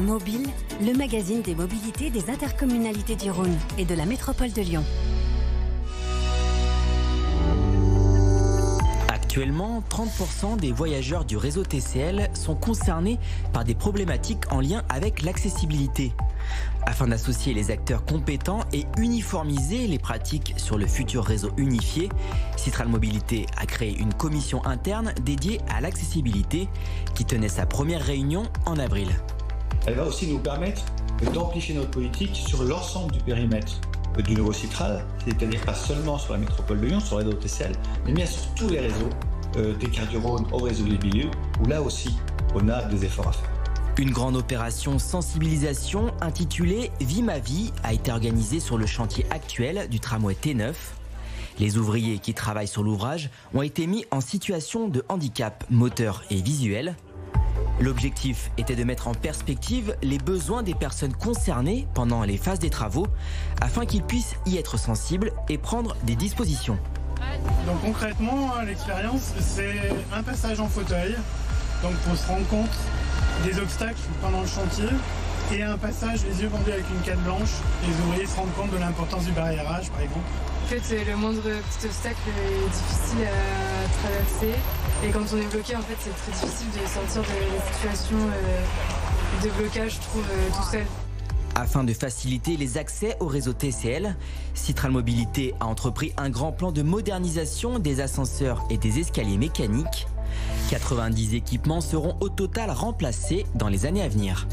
Mobile, le magazine des mobilités des intercommunalités du Rhône et de la métropole de Lyon. Actuellement, 30% des voyageurs du réseau TCL sont concernés par des problématiques en lien avec l'accessibilité. Afin d'associer les acteurs compétents et uniformiser les pratiques sur le futur réseau unifié, Citral Mobilité a créé une commission interne dédiée à l'accessibilité qui tenait sa première réunion en avril. Elle va aussi nous permettre d'amplifier notre politique sur l'ensemble du périmètre du nouveau Citral, c'est-à-dire pas seulement sur la métropole de Lyon, sur le réseau TCL, mais bien sur tous les réseaux, des Quarts du Rhône au réseau des Bilieux, où là aussi, on a des efforts à faire. Une grande opération sensibilisation intitulée Vie ma vie a été organisée sur le chantier actuel du tramway T9. Les ouvriers qui travaillent sur l'ouvrage ont été mis en situation de handicap moteur et visuel. L'objectif était de mettre en perspective les besoins des personnes concernées pendant les phases des travaux afin qu'ils puissent y être sensibles et prendre des dispositions. Donc concrètement, l'expérience, c'est un passage en fauteuil, donc pour se rendre compte des obstacles pendant le chantier, et un passage les yeux bandés avec une canne blanche. Les ouvriers se rendent compte de l'importance du barriérage, par exemple. En fait, le moindre petit obstacle est difficile à traverser. Et quand on est bloqué, en fait, c'est très difficile de sortir de la situation de blocage, je trouve, tout seul. Afin de faciliter les accès au réseau TCL, Citral Mobilité a entrepris un grand plan de modernisation des ascenseurs et des escaliers mécaniques. 90 équipements seront au total remplacés dans les années à venir.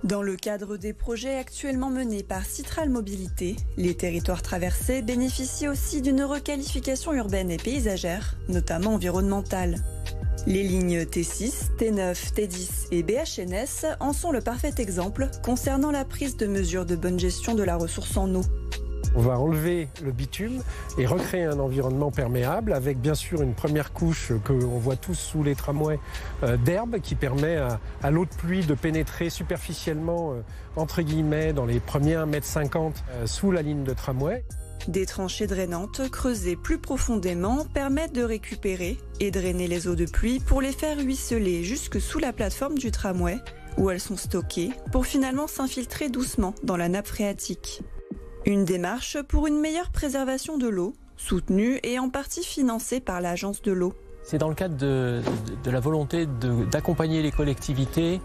Dans le cadre des projets actuellement menés par Citral Mobilité, les territoires traversés bénéficient aussi d'une requalification urbaine et paysagère, notamment environnementale. Les lignes T6, T9, T10 et BHNS en sont le parfait exemple concernant la prise de mesures de bonne gestion de la ressource en eau. On va enlever le bitume et recréer un environnement perméable avec bien sûr une première couche qu'on voit tous sous les tramways d'herbe qui permet à l'eau de pluie de pénétrer superficiellement entre guillemets dans les premiers 1,50 m sous la ligne de tramway. Des tranchées drainantes creusées plus profondément permettent de récupérer et drainer les eaux de pluie pour les faire ruisseler jusque sous la plateforme du tramway où elles sont stockées pour finalement s'infiltrer doucement dans la nappe phréatique. Une démarche pour une meilleure préservation de l'eau, soutenue et en partie financée par l'Agence de l'eau. C'est dans le cadre de la volonté d'accompagner les collectivités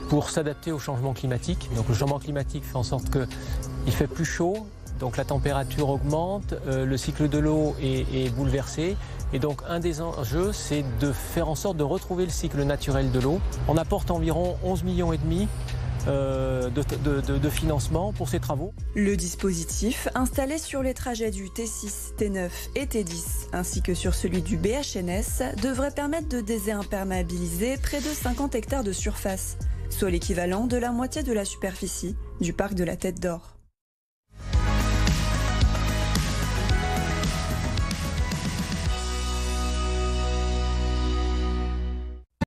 pour s'adapter au changement climatique. Donc le changement climatique fait en sorte qu'il fait plus chaud, donc la température augmente, le cycle de l'eau est bouleversé. Et donc un des enjeux, c'est de faire en sorte de retrouver le cycle naturel de l'eau. On apporte environ 11,5 millions de financement pour ces travaux. Le dispositif installé sur les trajets du T6, T9 et T10 ainsi que sur celui du BHNS devrait permettre de désimperméabiliser près de 50 hectares de surface, soit l'équivalent de la moitié de la superficie du parc de la Tête d'Or.